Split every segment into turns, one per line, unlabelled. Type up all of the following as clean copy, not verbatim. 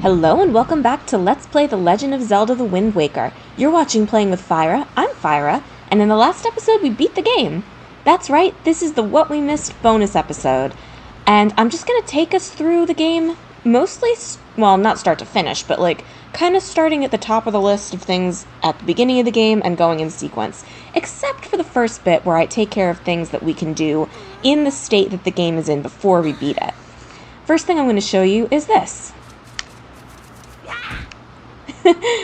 Hello and welcome back to Let's Play The Legend of Zelda The Wind Waker. You're watching Playing with Fyra, I'm Fyra, and in the last episode we beat the game. That's right, this is the What We Missed bonus episode. And I'm just going to take us through the game, mostly, well, not start to finish, but kind of starting at the top of the list of things at the beginning of the game and going in sequence. Except for the first bit where I take care of things that we can do in the state that the game is in before we beat it. First thing I'm going to show you is this.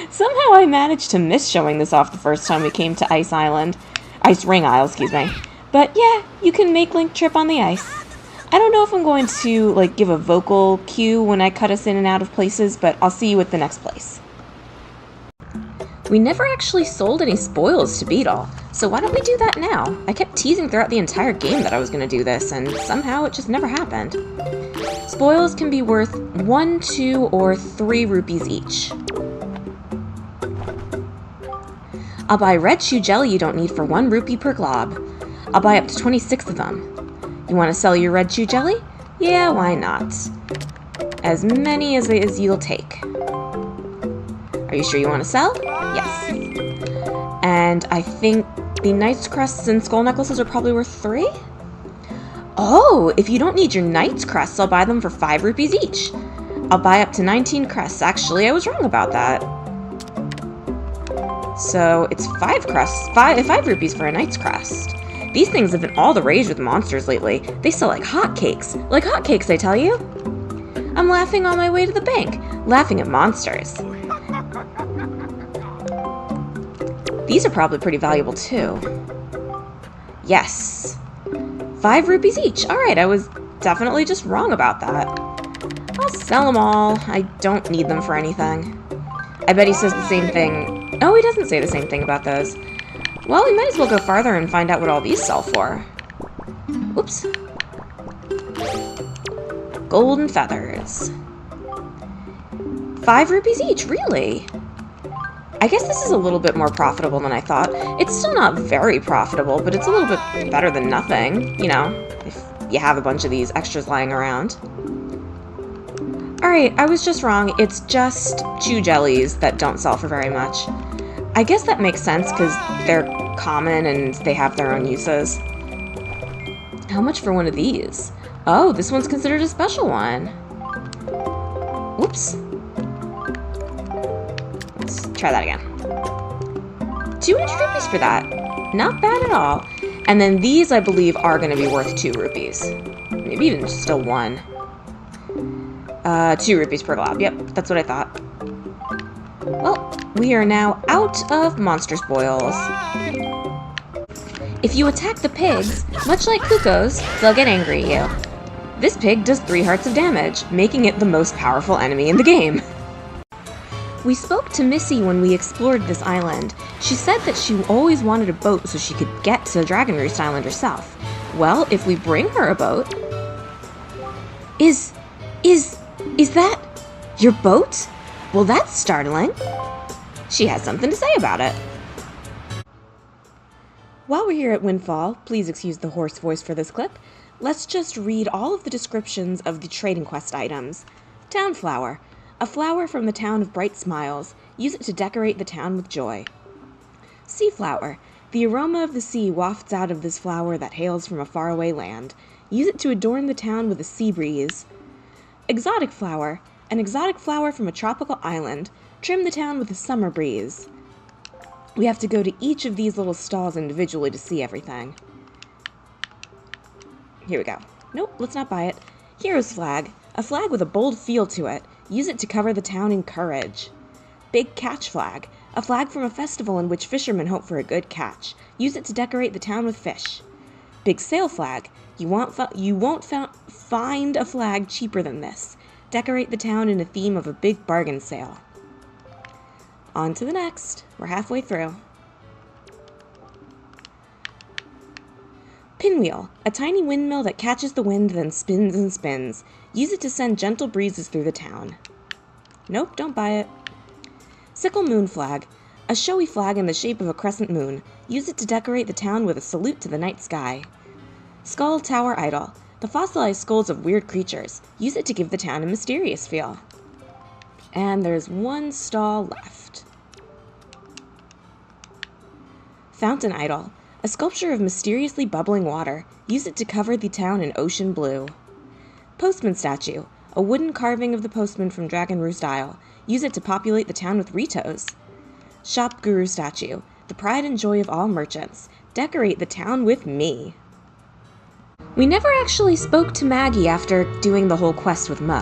Somehow I managed to miss showing this off the first time we came to Ice Ring Isle, excuse me. But yeah, you can make Link trip on the ice. I don't know if I'm going to give a vocal cue when I cut us in and out of places, but I'll see you at the next place. We never actually sold any spoils to Beetle, so why don't we do that now? I kept teasing throughout the entire game that I was going to do this, and somehow it just never happened. Spoils can be worth 1, 2, or 3 rupees each. I'll buy red shoe jelly you don't need for 1 rupee per glob. I'll buy up to 26 of them. You want to sell your red shoe jelly? Yeah, why not? As many as you'll take. Are you sure you want to sell? Yes. And I think the Knight's Crests and Skull Necklaces are probably worth 3? Oh, if you don't need your Knight's Crests, I'll buy them for 5 rupees each. I'll buy up to 19 crests. Actually, I was wrong about that. So it's 5 crests, 5 rupees for a Knight's Crest. These things have been all the rage with monsters lately. They sell like hotcakes. Like hotcakes, I tell you. I'm laughing on my way to the bank, laughing at monsters. These are probably pretty valuable too. Yes. 5 rupees each. Alright, I was definitely just wrong about that. I'll sell them all. I don't need them for anything. I bet he says the same thing. Oh, he doesn't say the same thing about those. Well, we might as well go farther and find out what all these sell for. Oops. Golden feathers. 5 rupees each, really? I guess this is a little bit more profitable than I thought. It's still not very profitable, but it's a little bit better than nothing, you know, if you have a bunch of these extras lying around. Alright, I was just wrong. It's just chew jellies that don't sell for very much. I guess that makes sense because they're common and they have their own uses. How much for one of these? Oh, this one's considered a special one. Whoops. Let's try that again. 200 rupees for that. Not bad at all. And then these, I believe, are going to be worth 2 rupees. Maybe even still 1. 2 rupees per glob. Yep, that's what I thought. Well, we are now out of monster spoils. If you attack the pigs, much like Cuckoos, they'll get angry at you. This pig does 3 hearts of damage, making it the most powerful enemy in the game. We spoke to Missy when we explored this island. She said that she always wanted a boat so she could get to Dragon Roost Island herself. Well, if we bring her a boat... Is that your boat? Well, that's startling. She has something to say about it. While we're here at Windfall, please excuse the hoarse voice for this clip, let's just read all of the descriptions of the trading quest items. Town flower. A flower from the town of bright smiles. Use it to decorate the town with joy. Sea flower. The aroma of the sea wafts out of this flower that hails from a faraway land. Use it to adorn the town with a sea breeze. Exotic flower. An exotic flower from a tropical island. Trim the town with a summer breeze. We have to go to each of these little stalls individually to see everything. Here we go. Nope, let's not buy it. Hero's flag. A flag with a bold feel to it. Use it to cover the town in courage. Big catch flag. A flag from a festival in which fishermen hope for a good catch. Use it to decorate the town with fish. Big sale flag. You won't find a flag cheaper than this. Decorate the town in a theme of a big bargain sale. On to the next. We're halfway through. Pinwheel. A tiny windmill that catches the wind then spins and spins. Use it to send gentle breezes through the town. Nope, don't buy it. Sickle moon flag. A showy flag in the shape of a crescent moon. Use it to decorate the town with a salute to the night sky. Skull tower idol. The fossilized skulls of weird creatures. Use it to give the town a mysterious feel. And there's one stall left. Fountain idol. A sculpture of mysteriously bubbling water. Use it to cover the town in ocean blue. Postman statue. A wooden carving of the postman from Dragon Roost Isle. Use it to populate the town with Ritos. Shop guru statue. The pride and joy of all merchants. Decorate the town with me. We never actually spoke to Maggie after doing the whole quest with Mo.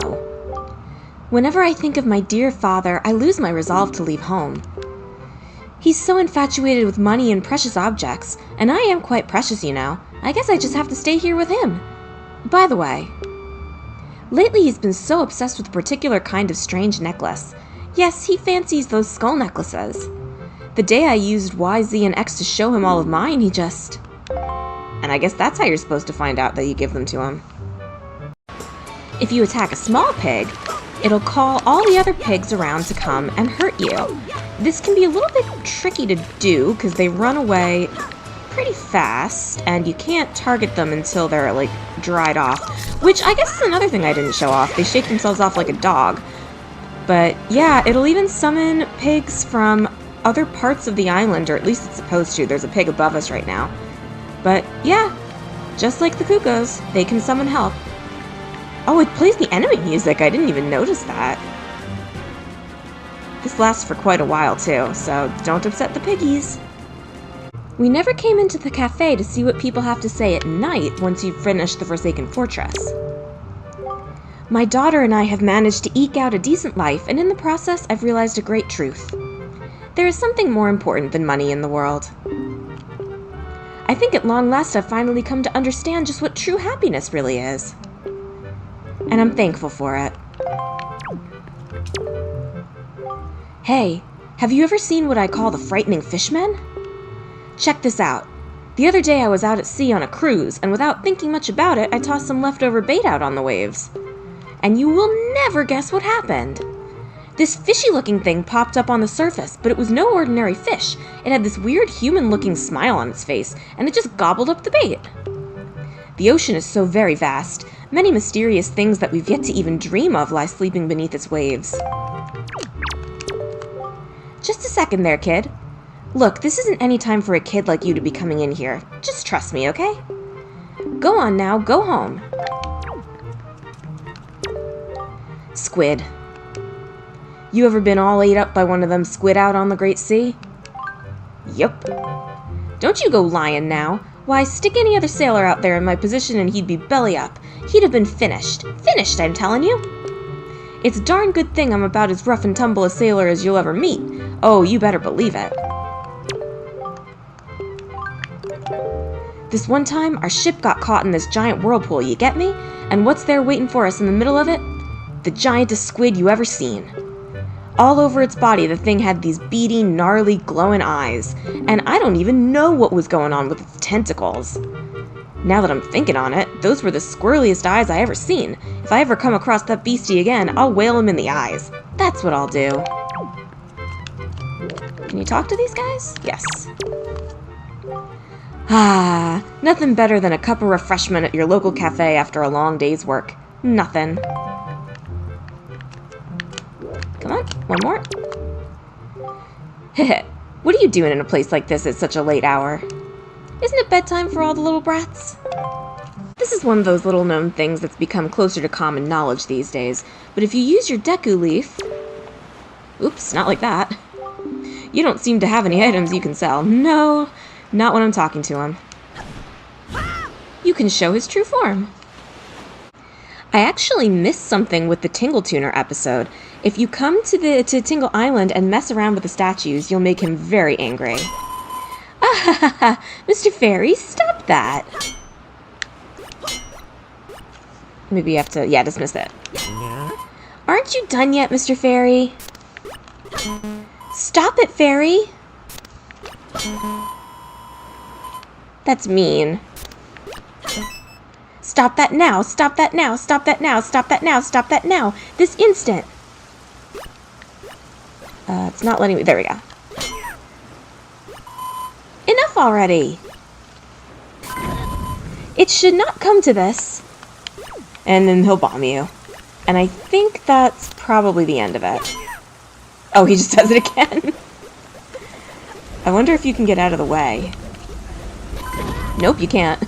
Whenever I think of my dear father, I lose my resolve to leave home. He's so infatuated with money and precious objects, and I am quite precious, you know. I guess I just have to stay here with him. By the way, lately he's been so obsessed with a particular kind of strange necklace. Yes, he fancies those skull necklaces. The day I used Y, Z, and X to show him all of mine, he just... And I guess that's how you're supposed to find out that you give them to him. If you attack a small pig, it'll call all the other pigs around to come and hurt you. This can be a little bit tricky to do because they run away pretty fast and you can't target them until they're like dried off, which I guess is another thing I didn't show off. They shake themselves off like a dog. But yeah, it'll even summon pigs from other parts of the island, or at least it's supposed to. There's a pig above us right now. But yeah, just like the Cuckoos, they can summon help. Oh, it plays the enemy music. I didn't even notice that. This lasts for quite a while too, so don't upset the piggies. We never came into the cafe to see what people have to say at night once you've finished the Forsaken Fortress. My daughter and I have managed to eke out a decent life, and in the process I've realized a great truth. There is something more important than money in the world. I think at long last I've finally come to understand just what true happiness really is. And I'm thankful for it. Hey, have you ever seen what I call the frightening fishmen? Check this out. The other day I was out at sea on a cruise, and without thinking much about it, I tossed some leftover bait out on the waves. And you will never guess what happened. This fishy-looking thing popped up on the surface, but it was no ordinary fish. It had this weird human-looking smile on its face, and it just gobbled up the bait. The ocean is so very vast. Many mysterious things that we've yet to even dream of lie sleeping beneath its waves. Just a second there, kid. Look, this isn't any time for a kid like you to be coming in here. Just trust me, okay? Go on now, go home. Squid. You ever been all ate up by one of them squid out on the Great Sea? Yup. Don't you go lying now. Why, stick any other sailor out there in my position and he'd be belly up. He'd have been finished. Finished, I'm telling you. It's a darn good thing I'm about as rough and tumble a sailor as you'll ever meet. Oh, you better believe it. This one time, our ship got caught in this giant whirlpool, you get me? And what's there waiting for us in the middle of it? The giantest squid you ever seen. All over its body, the thing had these beady, gnarly, glowing eyes, and I don't even know what was going on with its tentacles. Now that I'm thinking on it, those were the squirreliest eyes I ever seen. If I ever come across that beastie again, I'll whale him in the eyes. That's what I'll do. Can you talk to these guys? Yes. Ah, nothing better than a cup of refreshment at your local cafe after a long day's work. Nothing. Come on, one more. Heh, what are you doing in a place like this at such a late hour? Isn't it bedtime for all the little brats? This is one of those little known things that's become closer to common knowledge these days, but if you use your Deku leaf... Oops, not like that. You don't seem to have any items you can sell. No, not when I'm talking to him. You can show his true form. I actually missed something with the Tingle Tuner episode. If you come to Tingle Island and mess around with the statues, you'll make him very angry. Ah, Mr. Fairy, stop that. Maybe you have to, dismiss it. Aren't you done yet, Mr. Fairy? Stop it, Fairy. That's mean. Stop that now, stop that now, stop that now, stop that now, stop that now. This instant. It's not letting me, there we go. Enough already. It should not come to this. And then he'll bomb you. And I think that's probably the end of it. Oh, he just does it again. I wonder if you can get out of the way. Nope, you can't.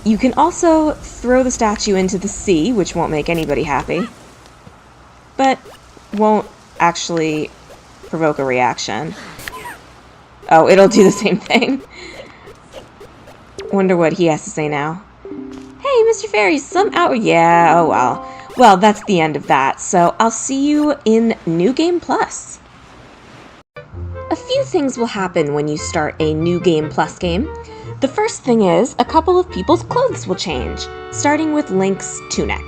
You can also throw the statue into the sea, which won't make anybody happy. But won't actually provoke a reaction. Oh, it'll do the same thing. Wonder what he has to say now. Hey, Mr. Fairy, yeah, oh well. Well, that's the end of that, so I'll see you in New Game Plus. A few things will happen when you start a New Game Plus game. The first thing is, a couple of people's clothes will change, starting with Link's tunic.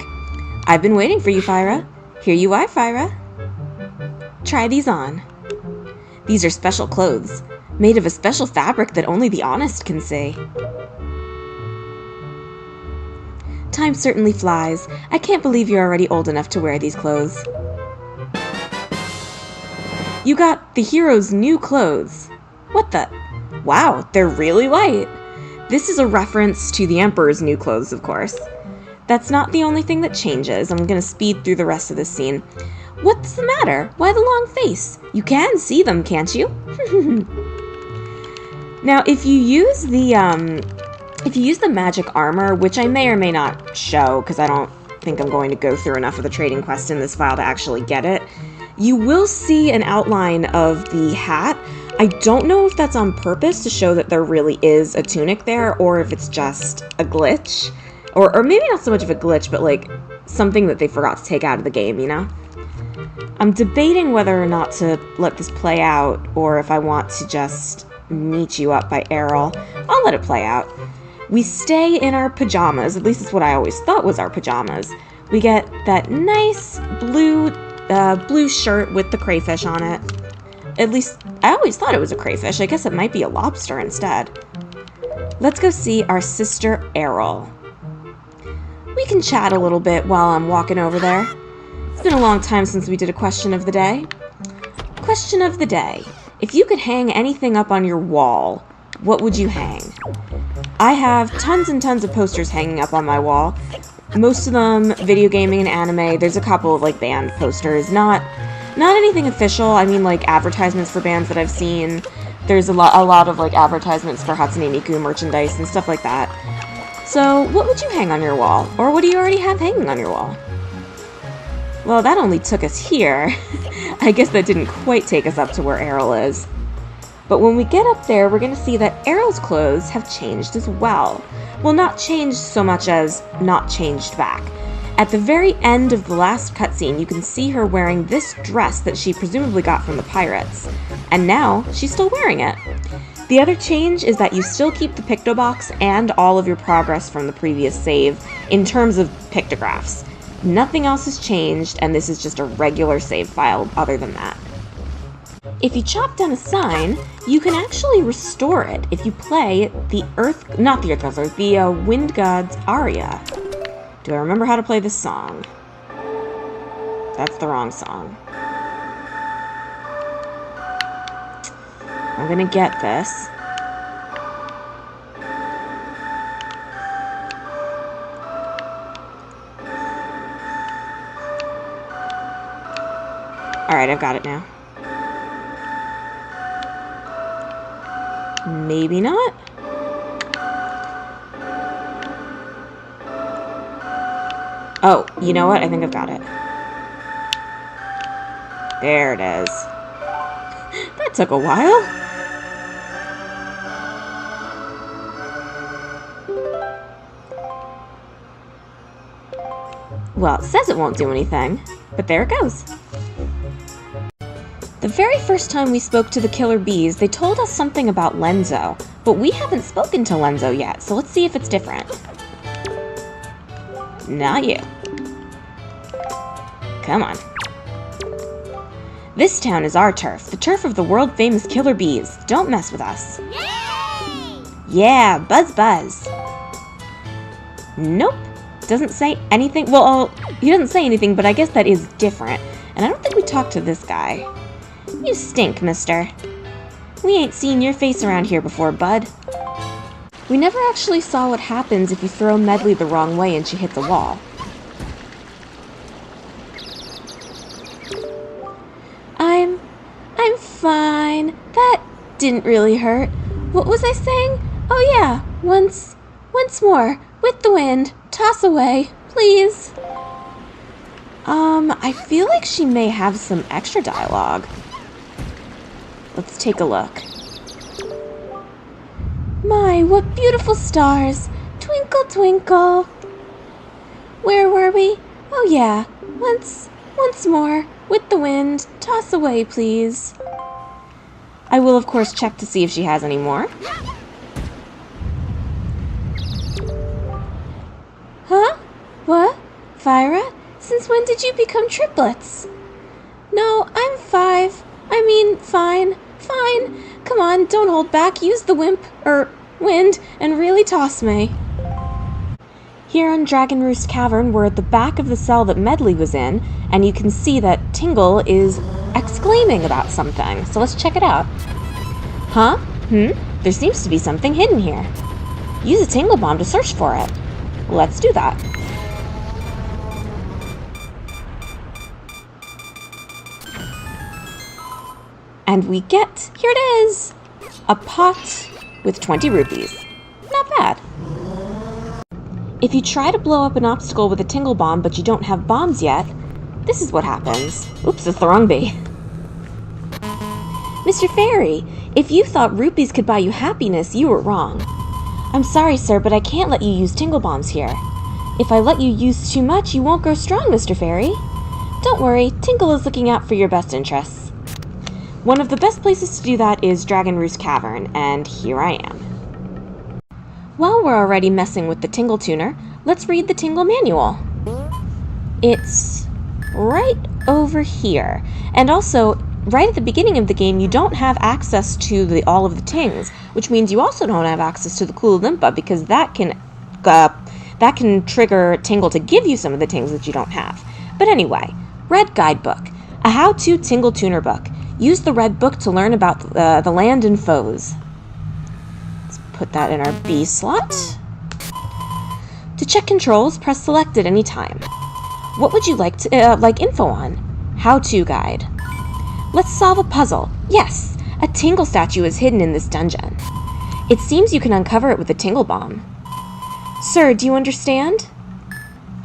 I've been waiting for you, Fyra. Here you are, Fyra. Try these on. These are special clothes, made of a special fabric that only the honest can see. Time certainly flies. I can't believe you're already old enough to wear these clothes. You got the hero's new clothes. What the? Wow, they're really light. This is a reference to the Emperor's new clothes, of course. That's not the only thing that changes. I'm gonna speed through the rest of this scene. What's the matter? Why the long face? You can see them, can't you? Now, if you use the magic armor, which I may or may not show, because I don't think I'm going to go through enough of the trading quest in this file to actually get it, you will see an outline of the hat. I don't know if that's on purpose to show that there really is a tunic there, or if it's just a glitch. Or maybe not so much of a glitch, but like something that they forgot to take out of the game, you know? I'm debating whether or not to let this play out, or if I want to just meet you up by Errol. I'll let it play out. We stay in our pajamas, at least it's what I always thought was our pajamas. We get that nice blue shirt with the crayfish on it. At least, I always thought it was a crayfish. I guess it might be a lobster instead. Let's go see our sister Errol. We can chat a little bit while I'm walking over there. It's been a long time since we did a question of the day. Question of the day. If you could hang anything up on your wall, what would you hang? I have tons and tons of posters hanging up on my wall. Most of them video gaming and anime. There's a couple of like band posters, not anything official. I mean like advertisements for bands that I've seen. There's a lot of like advertisements for Hatsune Miku merchandise and stuff like that. So what would you hang on your wall? Or what do you already have hanging on your wall? Well, that only took us here. I guess that didn't quite take us up to where Errol is. But when we get up there, we're going to see that Errol's clothes have changed as well. Well, not changed so much as not changed back. At the very end of the last cutscene, you can see her wearing this dress that she presumably got from the pirates. And now, she's still wearing it. The other change is that you still keep the pictobox and all of your progress from the previous save in terms of pictographs. Nothing else has changed, and this is just a regular save file other than that. If you chop down a sign, you can actually restore it if you play the Wind God's aria. Do I remember how to play this song? That's the wrong song. I'm gonna get this. Alright, I've got it now. Maybe not? Oh, you know what? I think I've got it. There it is. That took a while. Well, it says it won't do anything, but there it goes. The very first time we spoke to the killer bees, they told us something about Lenzo, but we haven't spoken to Lenzo yet, so let's see if it's different. Not you. Come on. This town is our turf, the turf of the world-famous killer bees. Don't mess with us. Yay! Yeah, buzz buzz. Nope. Doesn't say anything. Well, he doesn't say anything, but I guess that is different. And I don't think we talked to this guy. You stink, mister. We ain't seen your face around here before, bud. We never actually saw what happens if you throw Medley the wrong way and she hits a wall. I'm fine. That didn't really hurt. What was I saying? Oh yeah, once more, with the wind, toss away, please. I feel like she may have some extra dialogue. Let's take a look. My, what beautiful stars! Twinkle, twinkle. Where were we? Oh yeah, once more, with the wind, toss away, please. I will, of course, check to see if she has any more. Huh? What? Fyra? Since when did you become triplets? No, I'm 5. Fine. Come on, don't hold back. Use the wind, and really toss me. Here on Dragon Roost Cavern, we're at the back of the cell that Medley was in, and you can see that Tingle is exclaiming about something. So let's check it out. Huh? There seems to be something hidden here. Use a Tingle Bomb to search for it. Let's do that. And we get, here it is, a pot with 20 rupees. Not bad. If you try to blow up an obstacle with a Tingle Bomb but you don't have bombs yet, this is what happens. Oops, it's the wrong bee. Mr. Fairy, if you thought rupees could buy you happiness, you were wrong. I'm sorry, sir, but I can't let you use Tingle Bombs here. If I let you use too much, you won't grow strong, Mr. Fairy. Don't worry, Tingle is looking out for your best interests. One of the best places to do that is Dragon Roost Cavern, and here I am. While we're already messing with the Tingle Tuner, let's read the Tingle Manual. It's right over here. And also, right at the beginning of the game, you don't have access to all of the tings, which means you also don't have access to the Kula Limpa, because that can trigger Tingle to give you some of the tings that you don't have. But anyway, Red Guidebook, a how-to Tingle Tuner book. Use the red book to learn about the land and foes. Let's put that in our B slot. To check controls, press select at any time. What would you like info on? How-to guide. Let's solve a puzzle. Yes, a Tingle statue is hidden in this dungeon. It seems you can uncover it with a Tingle Bomb. Sir, do you understand?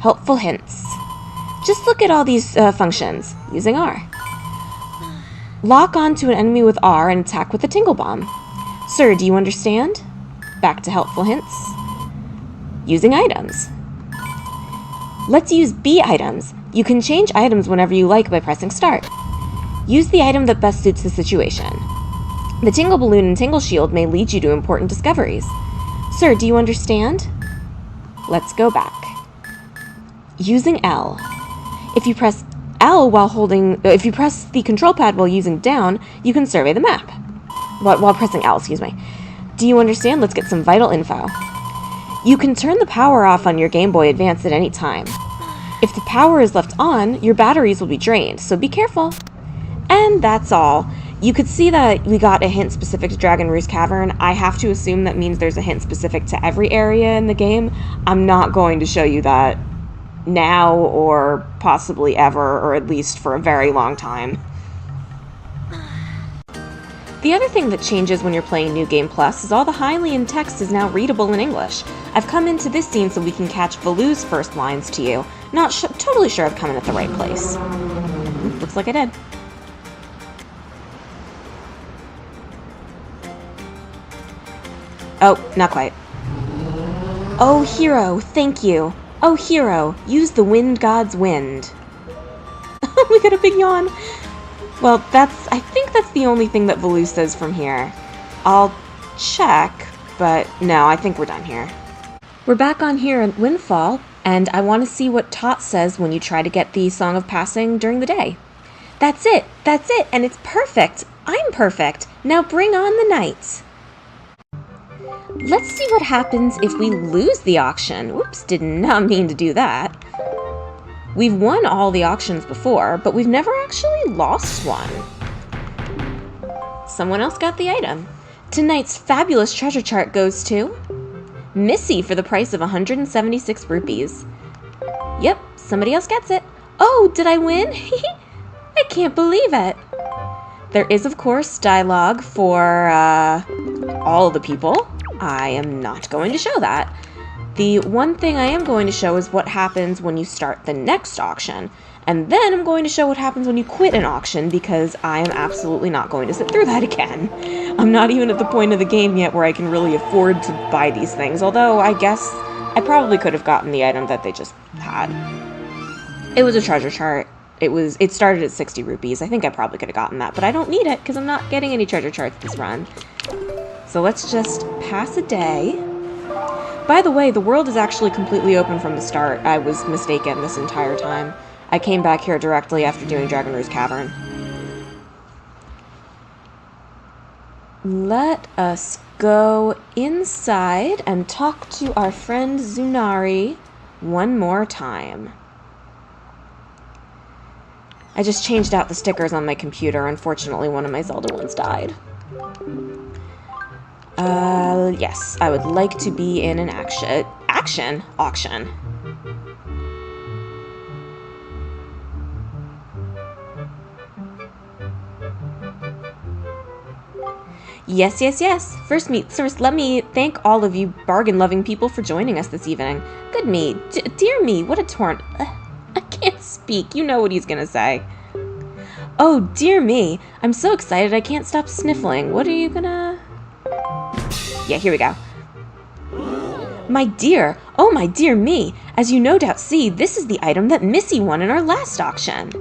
Helpful hints. Just look at all these functions using R. Lock onto an enemy with R and attack with a Tingle Bomb. Sir, do you understand? Back to helpful hints. Using items. Let's use B items. You can change items whenever you like by pressing start. Use the item that best suits the situation. The Tingle Balloon and Tingle Shield may lead you to important discoveries. Sir, do you understand? Let's go back. Using L. If you press the control pad while using down, you can survey the map. While pressing L, excuse me. Do you understand? Let's get some vital info. You can turn the power off on your Game Boy Advance at any time. If the power is left on, your batteries will be drained, so be careful. And that's all. You could see that we got a hint specific to Dragon Roost Cavern. I have to assume that means there's a hint specific to every area in the game. I'm not going to show you that now or possibly ever, or at least for a very long time. The other thing that changes when you're playing New Game Plus is all the Hylian text is now readable in English. I've come into this scene so we can catch Valu's first lines to you. Not totally sure I've come in at the right place. Looks like I did. Oh, not quite. Oh, hero, thank you. Oh, hero, use the wind god's wind. We got a big yawn. Well, I think that's the only thing that Valu says from here. I'll check, but no, I think we're done here. We're back on here at Windfall, and I want to see what Tot says when you try to get the Song of Passing during the day. That's it, and it's perfect. I'm perfect. Now bring on the night. Let's see what happens if we lose the auction. Oops, did not mean to do that. We've won all the auctions before, but we've never actually lost one. Someone else got the item. Tonight's fabulous treasure chart goes to Missy for the price of 176 rupees. Yep, somebody else gets it. Oh, did I win? I can't believe it! There is, of course, dialogue for all the people. I am not going to show that. The one thing I am going to show is what happens when you start the next auction. And then I'm going to show what happens when you quit an auction, because I am absolutely not going to sit through that again. I'm not even at the point of the game yet where I can really afford to buy these things, although I guess I probably could have gotten the item that they just had. It was a treasure chart. It started at 60 rupees. I think I probably could have gotten that, but I don't need it because I'm not getting any treasure charts this run. So let's just pass a day. By the way, the world is actually completely open from the start. I was mistaken this entire time. I came back here directly after doing Dragon Roost Cavern. Let us go inside and talk to our friend Zunari one more time. I just changed out the stickers on my computer. Unfortunately, one of my Zelda ones died. Yes, I would like to be in an auction. Yes. First, let me thank all of you bargain-loving people for joining us this evening. Good me. Dear me, what a torrent. I can't speak. You know what he's gonna say. Oh, dear me. I'm so excited I can't stop sniffling. What are you gonna... Yeah, here we go. My dear. Oh, my dear me. As you no doubt see, this is the item that Missy won in our last auction.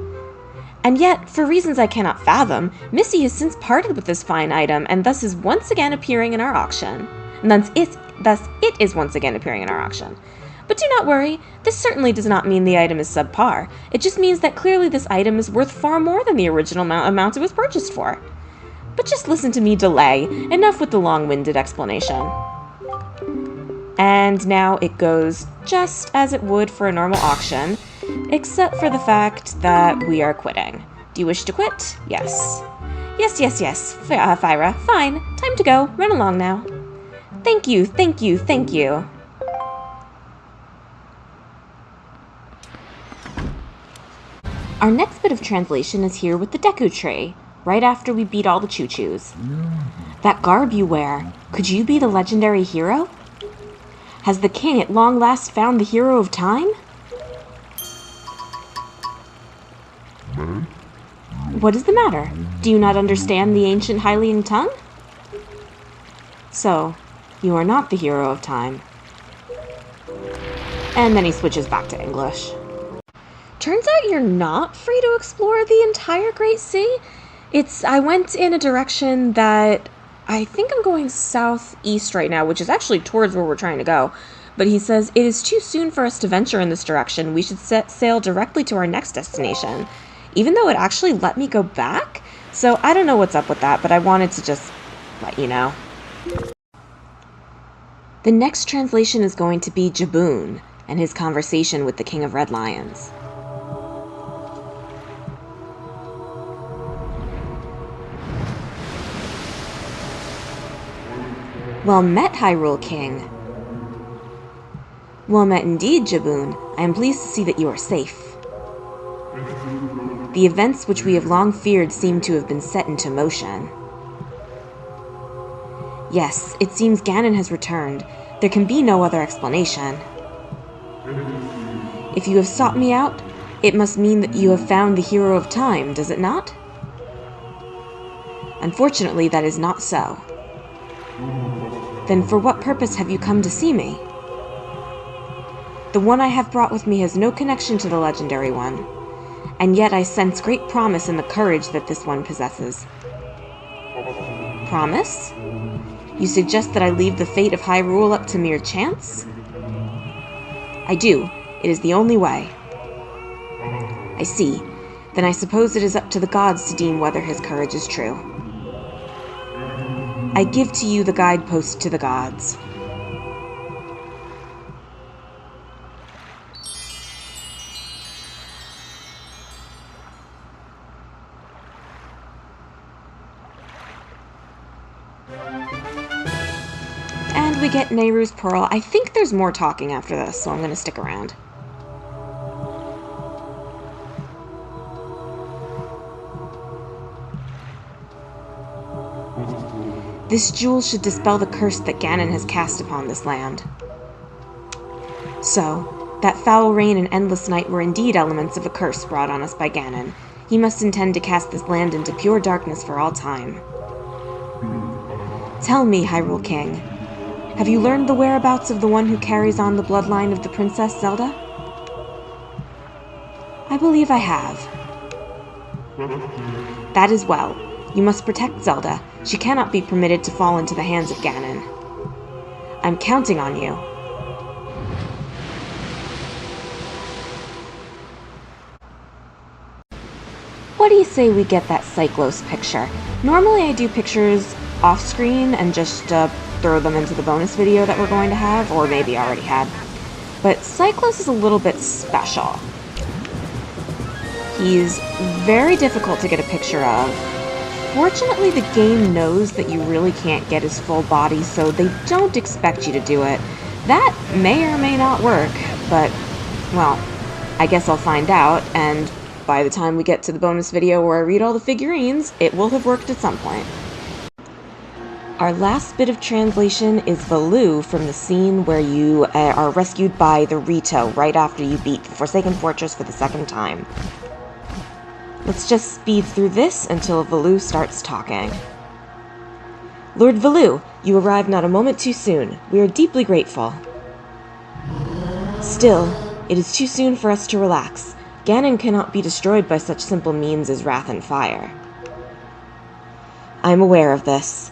And yet, for reasons I cannot fathom, Missy has since parted with this fine item, and thus is once again appearing in our auction. And thus it is once again appearing in our auction. But do not worry, this certainly does not mean the item is subpar. It just means that clearly this item is worth far more than the original amount it was purchased for. But just listen to me delay. Enough with the long-winded explanation. And now it goes just as it would for a normal auction, except for the fact that we are quitting. Do you wish to quit? Yes. Yes. Fyra, fine. Time to go. Run along now. Thank you. Our next bit of translation is here with the Deku Tree, right after we beat all the choo-choos. That garb you wear, could you be the legendary hero? Has the king at long last found the hero of time? What is the matter? Do you not understand the ancient Hylian tongue? So, you are not the hero of time. And then he switches back to English. Turns out you're not free to explore the entire Great Sea. I went in a direction that I think I'm going southeast right now, which is actually towards where we're trying to go. But he says, it is too soon for us to venture in this direction. We should set sail directly to our next destination. Even though it actually let me go back. So I don't know what's up with that, but I wanted to just let you know. The next translation is going to be Jaboon and his conversation with the King of Red Lions. Well met, Hyrule King. Well met indeed, Jaboon. I am pleased to see that you are safe. The events which we have long feared seem to have been set into motion. Yes, it seems Ganon has returned. There can be no other explanation. If you have sought me out, it must mean that you have found the hero of time, does it not? Unfortunately, that is not so. Then for what purpose have you come to see me? The one I have brought with me has no connection to the legendary one, and yet I sense great promise in the courage that this one possesses. Promise? You suggest that I leave the fate of Hyrule up to mere chance? I do. It is the only way. I see. Then I suppose it is up to the gods to deem whether his courage is true. I give to you the guidepost to the gods. And we get Nehru's Pearl. I think there's more talking after this, so I'm going to stick around. This jewel should dispel the curse that Ganon has cast upon this land. So, that foul rain and endless night were indeed elements of a curse brought on us by Ganon. He must intend to cast this land into pure darkness for all time. Tell me, Hyrule King, have you learned the whereabouts of the one who carries on the bloodline of the Princess Zelda? I believe I have. That is well. You must protect Zelda. She cannot be permitted to fall into the hands of Ganon. I'm counting on you. What do you say we get that Cyclos picture? Normally I do pictures off screen and just throw them into the bonus video that we're going to have, or maybe already had. But Cyclos is a little bit special. He's very difficult to get a picture of. Fortunately, the game knows that you really can't get his full body, so they don't expect you to do it. That may or may not work, but, well, I guess I'll find out, and by the time we get to the bonus video where I read all the figurines, it will have worked at some point. Our last bit of translation is Valoo from the scene where you are rescued by the Rito right after you beat the Forsaken Fortress for the second time. Let's just speed through this until Valoo starts talking. Lord Valoo, you arrived not a moment too soon. We are deeply grateful. Still, it is too soon for us to relax. Ganon cannot be destroyed by such simple means as wrath and fire. I am aware of this.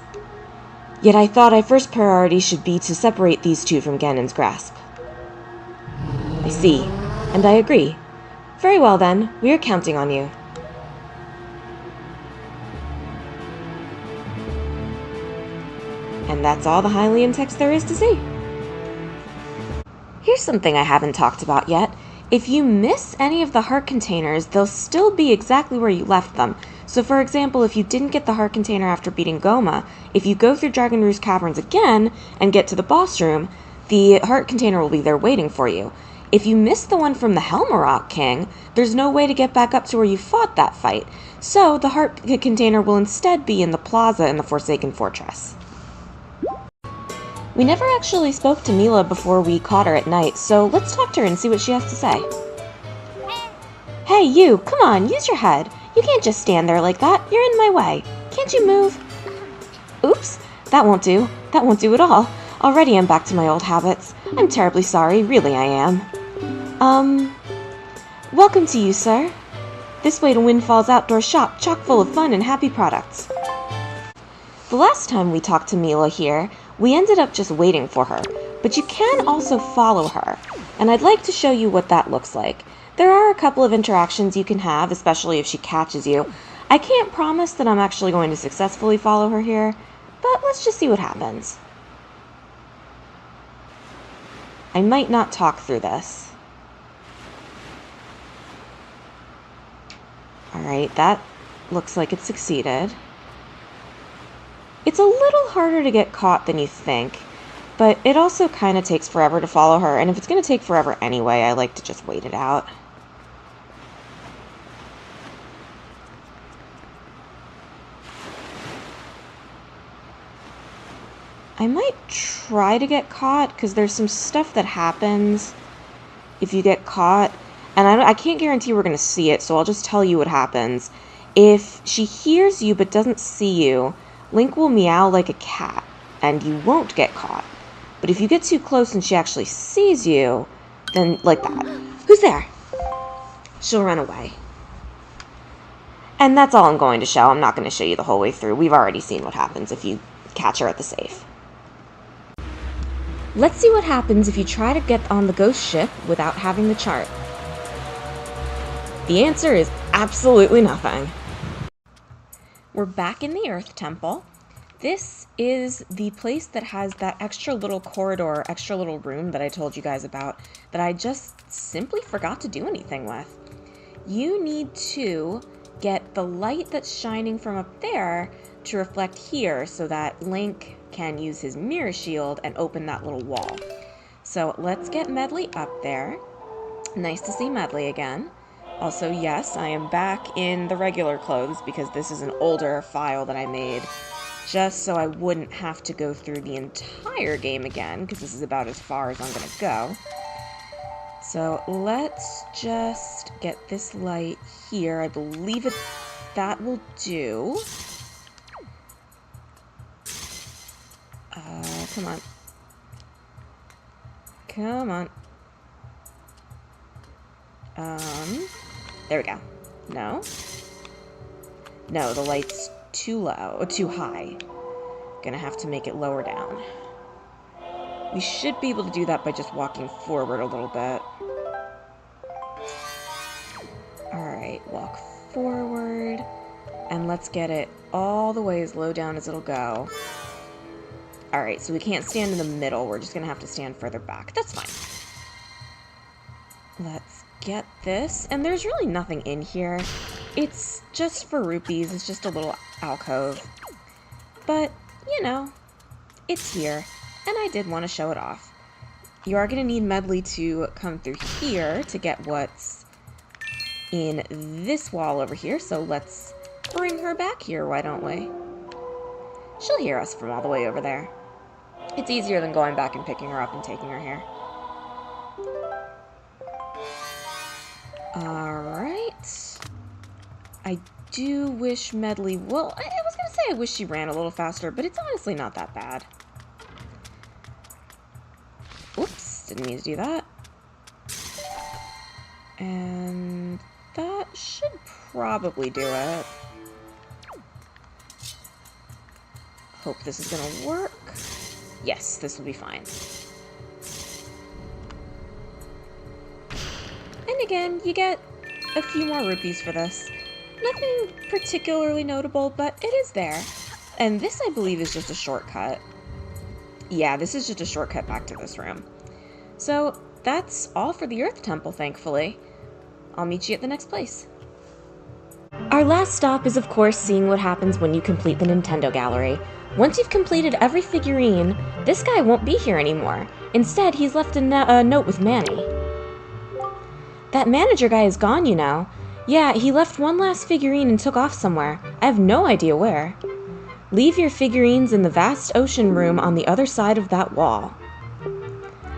Yet I thought our first priority should be to separate these two from Ganon's grasp. I see, and I agree. Very well then, we are counting on you. And that's all the Hylian text there is to see. Here's something I haven't talked about yet. If you miss any of the heart containers, they'll still be exactly where you left them. So for example, if you didn't get the heart container after beating Goma, if you go through Dragon Roost Caverns again and get to the boss room, the heart container will be there waiting for you. If you missed the one from the Helmarok King, there's no way to get back up to where you fought that fight. So the heart container will instead be in the plaza in the Forsaken Fortress. We never actually spoke to Mila before we caught her at night, so let's talk to her and see what she has to say. Hey, you! Come on, use your head! You can't just stand there like that. You're in my way. Can't you move? Oops, that won't do. That won't do at all. Already I'm back to my old habits. I'm terribly sorry, really I am. Welcome to you, sir. This way to Windfall's outdoor shop, chock full of fun and happy products. The last time we talked to Mila here, we ended up just waiting for her, but you can also follow her, and I'd like to show you what that looks like. There are a couple of interactions you can have, especially if she catches you. I can't promise that I'm actually going to successfully follow her here, but let's just see what happens. I might not talk through this. Alright, that looks like it succeeded. It's a little harder to get caught than you think, but it also kind of takes forever to follow her, and if it's going to take forever anyway, I like to just wait it out. I might try to get caught, because there's some stuff that happens if you get caught, and I can't guarantee we're going to see it, so I'll just tell you what happens. If she hears you but doesn't see you, Link will meow like a cat, and you won't get caught. But if you get too close and she actually sees you, then like that. Who's there? She'll run away. And that's all I'm going to show. I'm not going to show you the whole way through. We've already seen what happens if you catch her at the safe. Let's see what happens if you try to get on the ghost ship without having the chart. The answer is absolutely nothing. We're back in the Earth Temple. This is the place that has that extra little corridor, extra little room that I told you guys about that I just simply forgot to do anything with. You need to get the light that's shining from up there to reflect here so that Link can use his mirror shield and open that little wall. So let's get Medley up there. Nice to see Medley again. Also, yes, I am back in the regular clothes because this is an older file that I made just so I wouldn't have to go through the entire game again, because this is about as far as I'm going to go. So let's just get this light here. I believe that will do. Come on. Come on. There we go. No. No, the light's too low, too high. Gonna have to make it lower down. We should be able to do that by just walking forward a little bit. Alright, walk forward. And let's get it all the way as low down as it'll go. Alright, so we can't stand in the middle. We're just gonna have to stand further back. That's fine. Let's get this. And there's really nothing in here. It's just for rupees. It's just a little alcove. But, you know, it's here. And I did want to show it off. You are going to need Medley to come through here to get what's in this wall over here. So let's bring her back here, why don't we? She'll hear us from all the way over there. It's easier than going back and picking her up and taking her here. Alright. I do wish Medley... Well, I was going to say I wish she ran a little faster, but it's honestly not that bad. Oops, didn't mean to do that. And that should probably do it. Hope this is going to work. Yes, this will be fine. And again, you get a few more rupees for this. Nothing particularly notable, but it is there. And this, I believe, is just a shortcut. Yeah, this is just a shortcut back to this room. So that's all for the Earth Temple, thankfully. I'll meet you at the next place. Our last stop is, of course, seeing what happens when you complete the Nintendo Gallery. Once you've completed every figurine, this guy won't be here anymore. Instead, he's left a note with Manny. That manager guy is gone, you know. Yeah, he left one last figurine and took off somewhere. I have no idea where. Leave your figurines in the vast ocean room on the other side of that wall.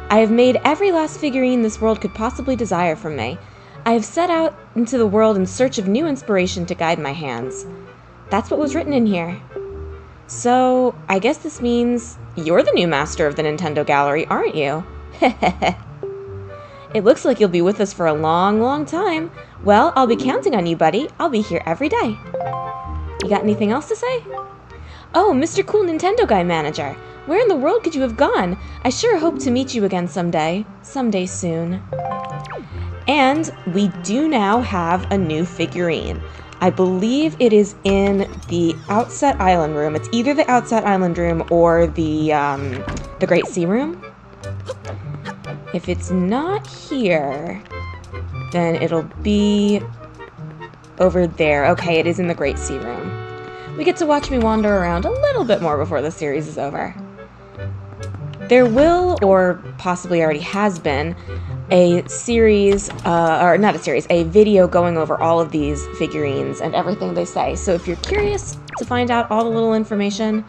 I have made every last figurine this world could possibly desire from me. I have set out into the world in search of new inspiration to guide my hands. That's what was written in here. So, I guess this means you're the new master of the Nintendo Gallery, aren't you? It looks like you'll be with us for a long, long time. Well, I'll be counting on you, buddy. I'll be here every day. You got anything else to say? Oh, Mr. Cool Nintendo Guy Manager. Where in the world could you have gone? I sure hope to meet you again someday. Someday soon. And we do now have a new figurine. I believe it is in the Outset Island room. It's either the Outset Island room or the Great Sea room. If it's not here, then it'll be over there. Okay, it is in the Great Sea room. We get to watch me wander around a little bit more before the series is over. There will, or possibly already has been, a series, or not a series, a video going over all of these figurines and everything they say. So if you're curious to find out all the little information,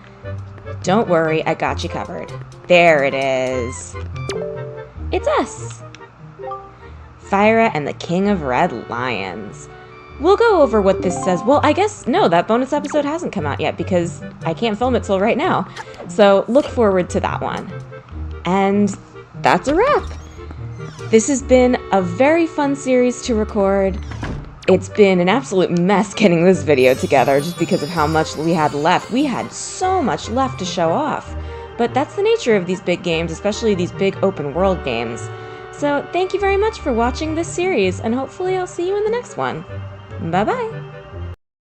don't worry, I got you covered. There it is. It's us! Fyra and the King of Red Lions. We'll go over what this says. Well, I guess, no, that bonus episode hasn't come out yet because I can't film it till right now. So look forward to that one. And that's a wrap. This has been a very fun series to record. It's been an absolute mess getting this video together just because of how much we had left. We had so much left to show off. But that's the nature of these big games, especially these big open world games. So thank you very much for watching this series, and hopefully I'll see you in the next one. Bye-bye!